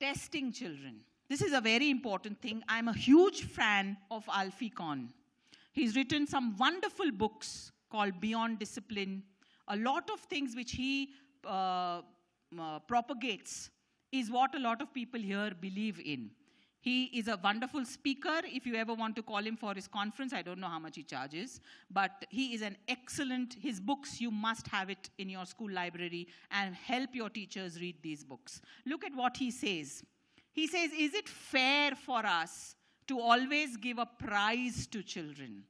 testing children. This is a very important thing. I'm a huge fan of Alfie Kohn. He's written some wonderful books called Beyond Discipline. A lot of things which he propagates is what a lot of people here believe in. He is a wonderful speaker. If you ever want to call him for his conference, I don't know how much he charges, but he is an excellent, his books, you must have it in your school library and help your teachers read these books. Look at what he says. He says, is it fair for us to always give a prize to children?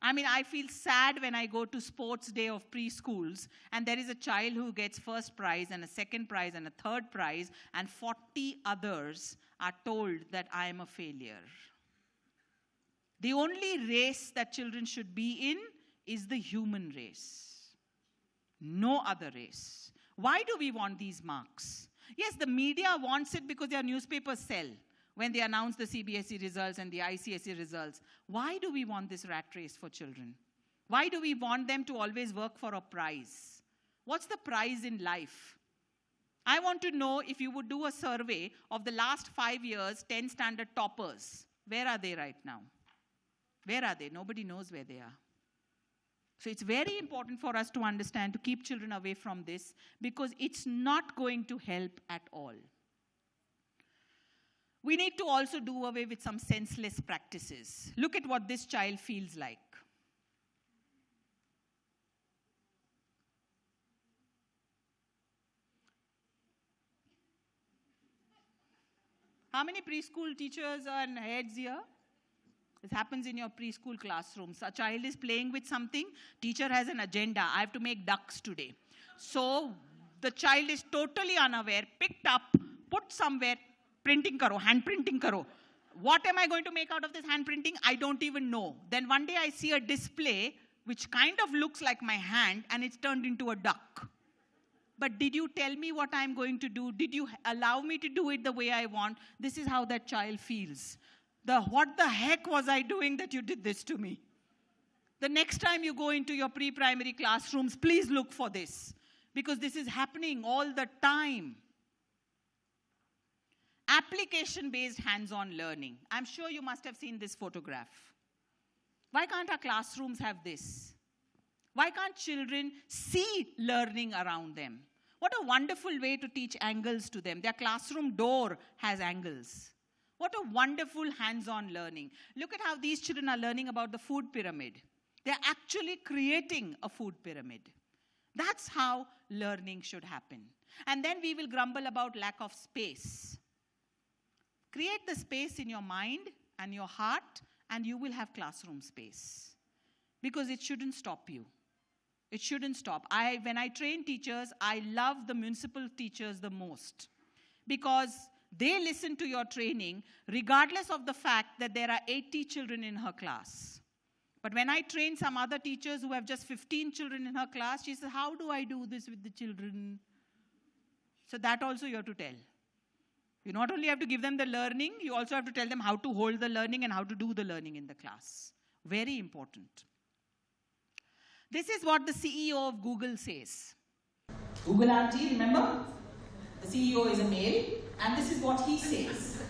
I mean, I feel sad when I go to sports day of preschools and there is a child who gets first prize and a second prize and a third prize and 40 others are told that I am a failure. The only race that children should be in is the human race. No other race. Why do we want these marks? Yes, the media wants it because their newspapers sell when they announce the CBSE results and the ICSE results. Why do we want this rat race for children? Why do we want them to always work for a prize? What's the prize in life? I want to know if you would do a survey of the last 5 years, 10 standard toppers. Where are they right now? Where are they? Nobody knows where they are. So it's very important for us to understand, to keep children away from this, because it's not going to help at all. We need to also do away with some senseless practices. Look at what this child feels like. How many preschool teachers and heads here? This happens in your preschool classrooms. A child is playing with something, teacher has an agenda. I have to make ducks today. So the child is totally unaware, picked up, put somewhere, printing karo, hand printing karo. What am I going to make out of this hand printing? I don't even know. Then one day I see a display which kind of looks like my hand and it's turned into a duck. But did you tell me what I'm going to do? Did you allow me to do it the way I want? This is how that child feels. What the heck was I doing that you did this to me? The next time you go into your pre-primary classrooms, please look for this, because this is happening all the time. Application-based hands-on learning. I'm sure you must have seen this photograph. Why can't our classrooms have this? Why can't children see learning around them? What a wonderful way to teach angles to them. Their classroom door has angles. What a wonderful hands-on learning. Look at how these children are learning about the food pyramid. They're actually creating a food pyramid. That's how learning should happen. And then we will grumble about lack of space. Create the space in your mind and your heart, and you will have classroom space. Because it shouldn't stop you. It shouldn't stop. When I train teachers, I love the municipal teachers the most. Because they listen to your training regardless of the fact that there are 80 children in her class. But when I train some other teachers who have just 15 children in her class, she says, how do I do this with the children? So that also you have to tell. You not only have to give them the learning, you also have to tell them how to hold the learning and how to do the learning in the class. Very important. This is what the CEO of Google says. Google auntie, remember? The CEO is a male, and this is what he says.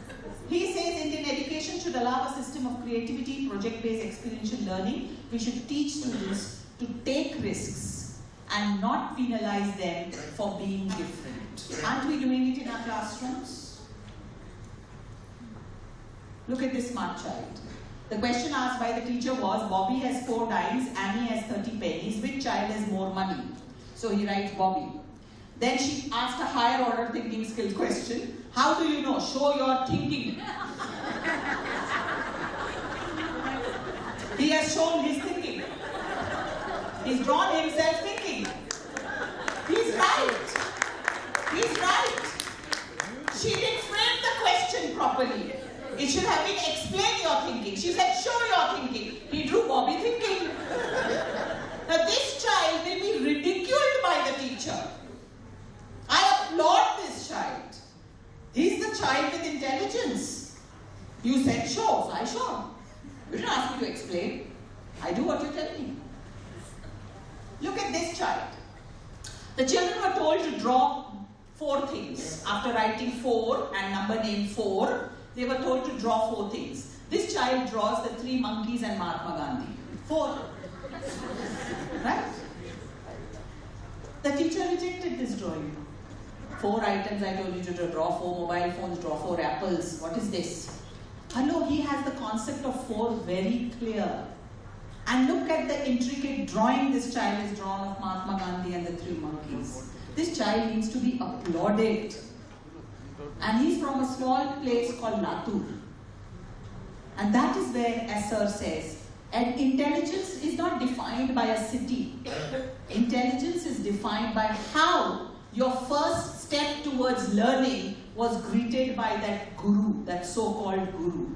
He says Indian education should allow a system of creativity, project-based experiential learning. We should teach students to take risks and not penalize them for being different. Aren't we doing it in our classrooms? Look at this smart child. The question asked by the teacher was, Bobby has 4 dimes, Annie has 30 pennies. Which child has more money? So he writes Bobby. Then she asked a higher order thinking skill question. How do you know? Show your thinking. He has shown his thinking. He's drawn himself thinking. He's right. He's right. She didn't frame the question properly. It should have been explain your thinking. She said, show your thinking. He drew Bobby thinking. Now this child will be ridiculed by the teacher. I applaud this child. He's the child with intelligence. You said show, so I show. You didn't ask me to explain. I do what you tell me. Look at this child. The children were told to draw 4 things. after writing 4 and number name 4, they were told to draw 4 things. This child draws the 3 monkeys and Mahatma Gandhi. 4. Right? The teacher rejected this drawing. 4 items I told you to draw, 4 mobile phones, draw 4 apples. What is this? Hello, he has the concept of 4 very clear. And look at the intricate drawing this child has drawn of Mahatma Gandhi and the 3 monkeys. This child needs to be applauded. And he's from a small place called Latur. And that is where, as Sir says, and intelligence is not defined by a city. Intelligence is defined by how your first step towards learning was greeted by that guru, that so-called guru.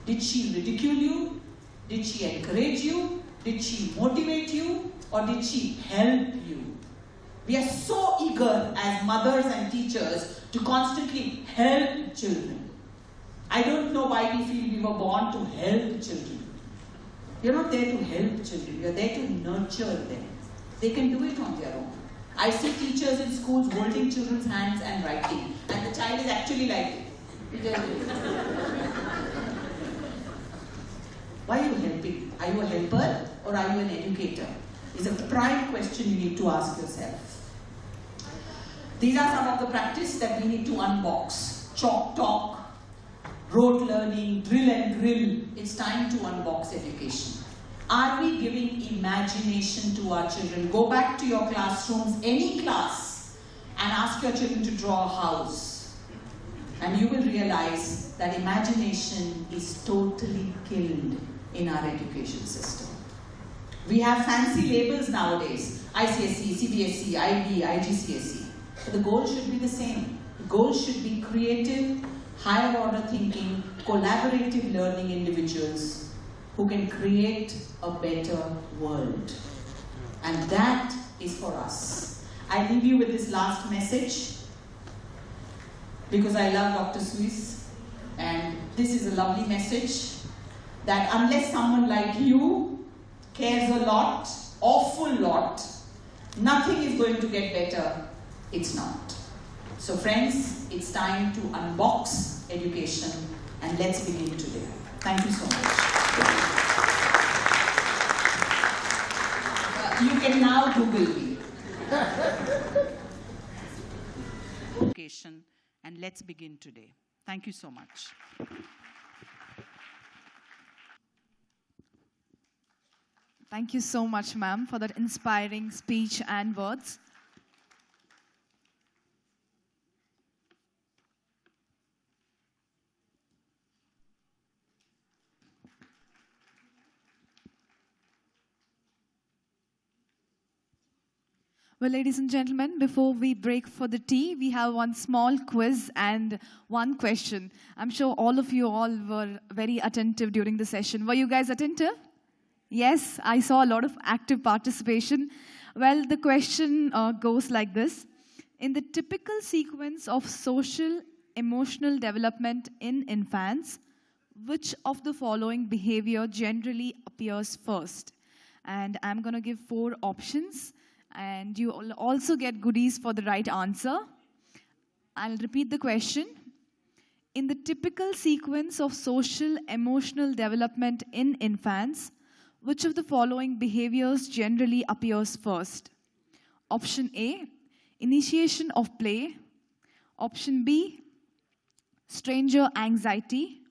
Did she ridicule you? Did she encourage you? Did she motivate you? Or did she help you? We are so eager as mothers and teachers to constantly help children. I don't know why we feel we were born to help children. You're not there to help children. You're there to nurture them. They can do it on their own. I see teachers in schools holding children's hands and writing. And the child is actually like, why are you helping? Are you a helper or are you an educator? It's a prime question you need to ask yourself. These are some of the practice that we need to unbox. Chalk talk, rote learning, drill and grill. It's time to unbox education. Are we giving imagination to our children? Go back to your classrooms, any class, and ask your children to draw a house. And you will realize that imagination is totally killed in our education system. We have fancy labels nowadays. ICSE, CBSE, IB, IGCSE. But the goal should be the same. The goal should be creative, higher order thinking, collaborative learning individuals who can create a better world. And that is for us. I leave you with this last message because I love Dr. Swiss, and this is a lovely message that unless someone like you cares a lot, awful lot, nothing is going to get better. It's not. So friends, it's time to unbox education, and let's begin today. Thank you so much. You can now Google me. Education, and let's begin today. Thank you so much. Thank you so much, ma'am, for that inspiring speech and words. Well, ladies and gentlemen, before we break for the tea, we have one small quiz and one question. I'm sure all of you all were very attentive during the session. Were you guys attentive? Yes, I saw a lot of active participation. Well, the question goes like this. In the typical sequence of social emotional development in infants, which of the following behavior generally appears first? And I'm going to give 4 options. And you will also get goodies for the right answer. I'll repeat the question. In the typical sequence of social emotional development in infants, which of the following behaviors generally appears first? Option A, initiation of play. Option B, stranger anxiety.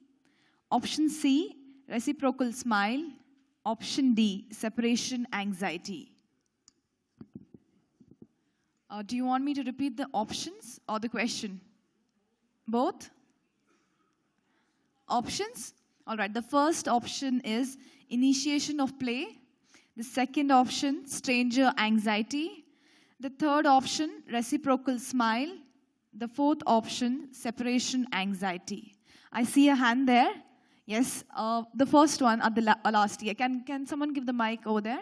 Option C, reciprocal smile. Option D, separation anxiety. Do you want me to repeat the options or the question? Both? Options? All right, the first option is initiation of play. The second option, stranger anxiety. The third option, reciprocal smile. The fourth option, separation anxiety. I see a hand there. Yes, the first one at the last year. Can someone give the mic over there?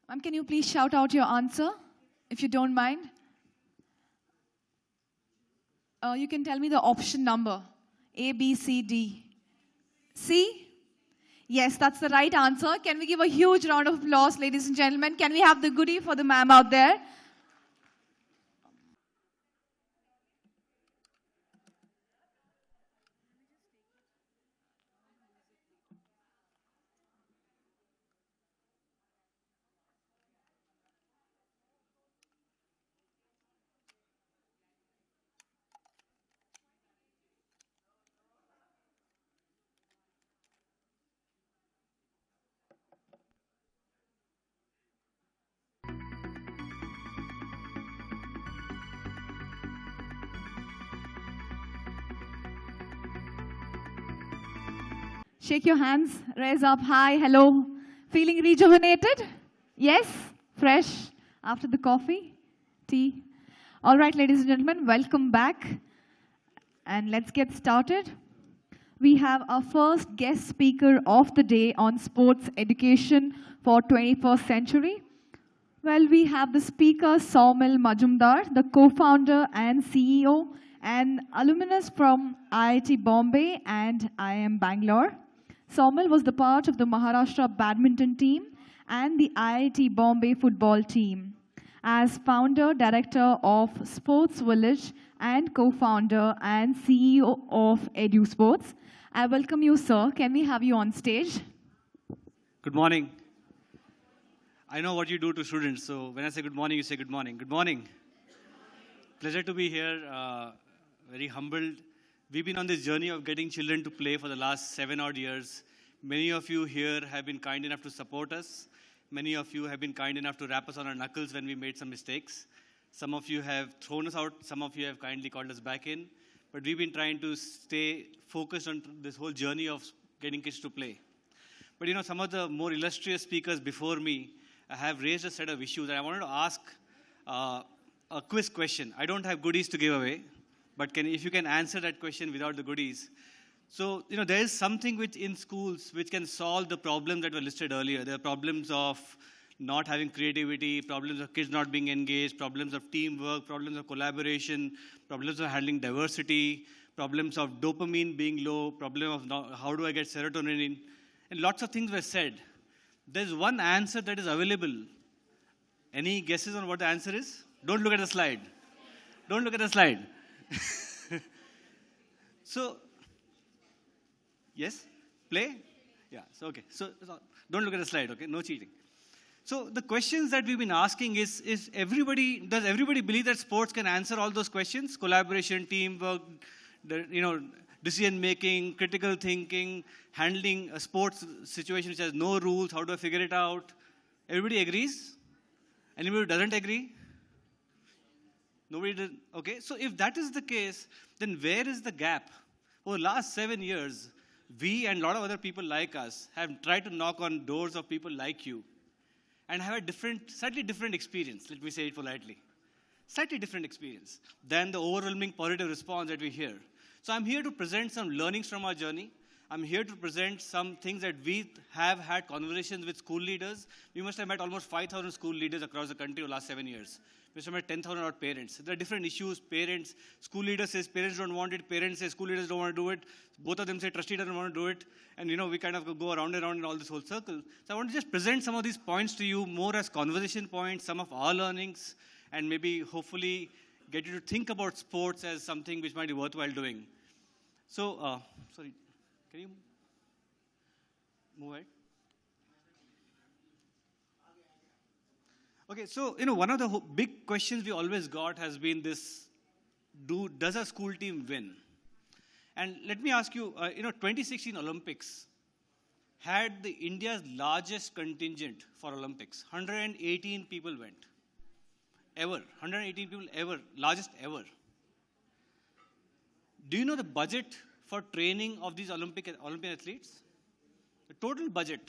Ma'am, can you please shout out your answer, if you don't mind? You can tell me the option number. A, B, C, D. C? Yes, that's the right answer. Can we give a huge round of applause, ladies and gentlemen? Can we have the goodie for the ma'am out there? Shake your hands, raise up high, hello. Feeling rejuvenated? Yes? Fresh after the coffee, tea? All right, ladies and gentlemen, welcome back. And let's get started. We have our first guest speaker of the day on sports education for 21st century. Well, we have the speaker, Saumil Majumdar, the co-founder and CEO and alumnus from IIT Bombay and IIM Bangalore. Saumil was the part of the Maharashtra badminton team and the IIT Bombay football team. As founder, director of Sports Village and co-founder and CEO of EduSports, I welcome you, sir. Can we have you on stage? Good morning. I know what you do to students, so when I say good morning, you say good morning. Good morning. Pleasure to be here, very humbled. We've been on this journey of getting children to play for the last 7 odd years. Many of you here have been kind enough to support us. Many of you have been kind enough to rap us on our knuckles when we made some mistakes. Some of you have thrown us out, some of you have kindly called us back in. But we've been trying to stay focused on this whole journey of getting kids to play. But you know, some of the more illustrious speakers before me have raised a set of issues, and I wanted to ask a quiz question. I don't have goodies to give away, but if you can answer that question without the goodies. So, you know, there is something which in schools which can solve the problems that were listed earlier. There are problems of not having creativity, problems of kids not being engaged, problems of teamwork, problems of collaboration, problems of handling diversity, problems of dopamine being low, problem of how do I get serotonin, and lots of things were said. There's one answer that is available. Any guesses on what the answer is? Don't look at the slide. Don't look at the slide. So, yes? Play? Yeah, so okay. So, don't look at the slide, okay? No cheating. So, the questions that we've been asking is does everybody believe that sports can answer all those questions? Collaboration, teamwork, decision making, critical thinking, handling a sports situation which has no rules, how do I figure it out? Everybody agrees? Anybody who doesn't agree? Nobody did? Okay, so if that is the case, then where is the gap? Over the last 7 years, we and a lot of other people like us have tried to knock on doors of people like you and have a slightly different experience, let me say it politely. Slightly different experience than the overwhelming positive response that we hear. So I'm here to present some learnings from our journey. I'm here to present some things that we have had conversations with school leaders. We must have met almost 5,000 school leaders across the country over the last 7 years. We must have met 10,000 odd parents. There are different issues. Parents, school leaders say parents don't want it. Parents say school leaders don't want to do it. Both of them say trustee doesn't want to do it. And you know, we kind of go around and around in all this whole circle. So I want to just present some of these points to you more as conversation points, some of our learnings, and maybe hopefully get you to think about sports as something which might be worthwhile doing. So, sorry, can you move ahead? Okay, so, you know, one of the big questions we always got has been this, does a school team win? And let me ask you, 2016 Olympics had the India's largest contingent for Olympics. 118 people went. Ever. 118 people ever. Largest ever. Do you know the budget for training of these Olympic athletes? The total budget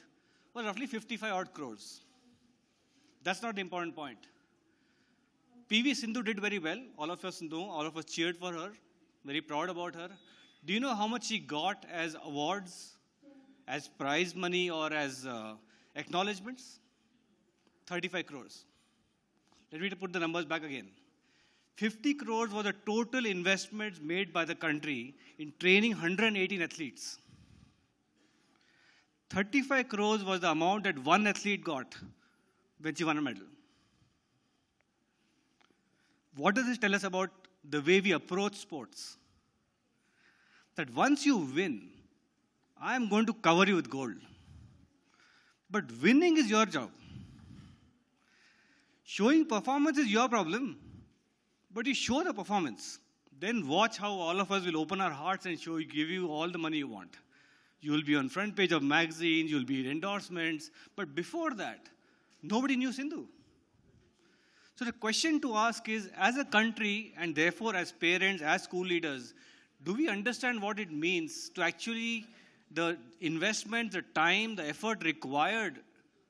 was roughly 55 odd crores. That's not the important point. PV Sindhu did very well. All of us know, all of us cheered for her. Very proud about her. Do you know how much she got as awards, as prize money, or as acknowledgements? 35 crores. Let me put the numbers back again. 50 crores was the total investments made by the country in training 118 athletes. 35 crores was the amount that one athlete got when she won a medal. What does this tell us about the way we approach sports? That once you win, I am going to cover you with gold. But winning is your job. Showing performance is your problem. But you show the performance. Then watch how all of us will open our hearts and give you all the money you want. You will be on front page of magazines, you will be in endorsements. But before that, nobody knew Sindhu. So the question to ask is, as a country, and therefore as parents, as school leaders, do we understand what it means to actually, the investment, the time, the effort required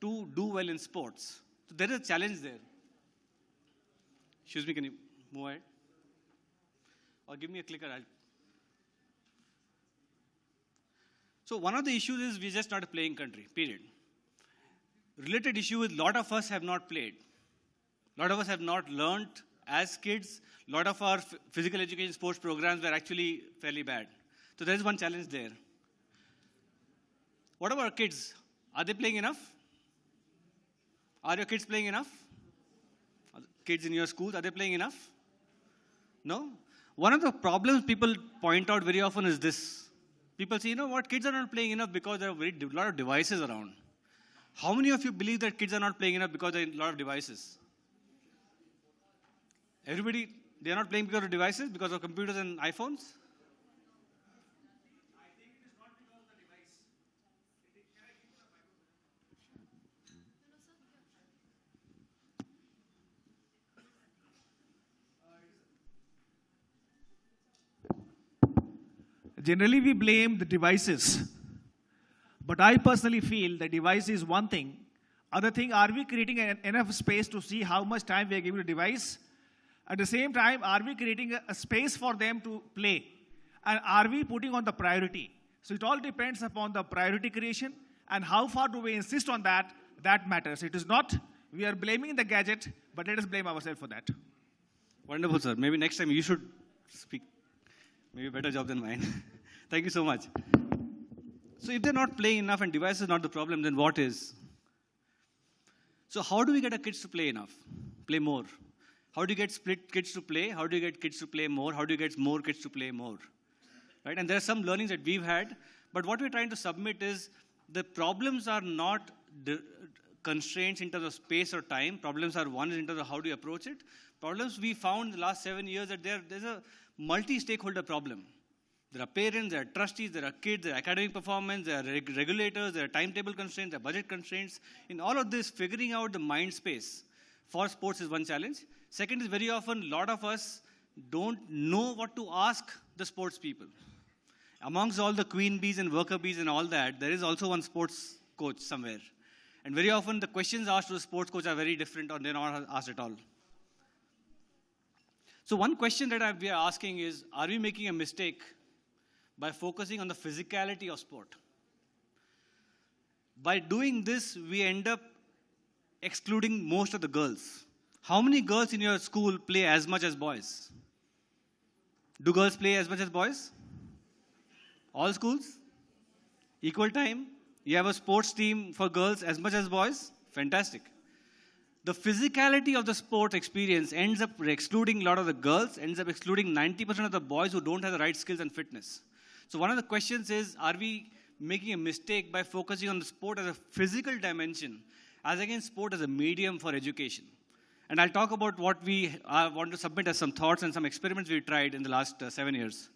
to do well in sports? So there is a challenge there. Excuse me, can you move ahead? Or give me a clicker. So one of the issues is we just not a playing country, period. Related issue is a lot of us have not played. A lot of us have not learned as kids. A lot of our physical education sports programs were actually fairly bad. So there is one challenge there. What about our kids? Are they playing enough? Are your kids playing enough? Kids in your schools, are they playing enough? No? One of the problems people point out very often is this. People say, you know what, kids are not playing enough because there are a lot of devices around. How many of you believe that kids are not playing enough because there are a lot of devices? Everybody, they are not playing because of devices, because of computers and iPhones? I think it is not because of the device. Can I give you the microphone? Generally, we blame the devices. But I personally feel the device is one thing. Other thing, are we creating enough space to see how much time we are giving the device? At the same time, are we creating a space for them to play? And are we putting on the priority? So it all depends upon the priority creation and how far do we insist on that, that matters. It is not, we are blaming the gadget, but let us blame ourselves for that. Wonderful, sir. Maybe next time you should speak. Maybe a better job than mine. Thank you so much. So if they're not playing enough and device is not the problem, then what is? So how do we get our kids to play enough? Play more? How do you get split kids to play? How do you get kids to play more? How do you get more kids to play more? Right? And there are some learnings that we've had, but what we're trying to submit is the problems are not constraints in terms of space or time. Problems are one in terms of how do you approach it. Problems we found in the last 7 years that there's a multi-stakeholder problem. There are parents, there are trustees, there are kids, there are academic performance, there are regulators, there are timetable constraints, there are budget constraints. In all of this, figuring out the mind space for sports is one challenge. Second is very often, a lot of us don't know what to ask the sports people. Amongst all the queen bees and worker bees and all that, there is also one sports coach somewhere. And very often, the questions asked to the sports coach are very different or they're not asked at all. So one question that we are asking is, are we making a mistake by focusing on the physicality of sport? By doing this, we end up excluding most of the girls. How many girls in your school play as much as boys? Do girls play as much as boys? All schools? Equal time? You have a sports team for girls as much as boys? Fantastic. The physicality of the sport experience ends up excluding a lot of the girls, ends up excluding 90% of the boys who don't have the right skills and fitness. So one of the questions is, are we making a mistake by focusing on the sport as a physical dimension as against sport as a medium for education? And I'll talk about what we want to submit as some thoughts and some experiments we tried in the last 7 years.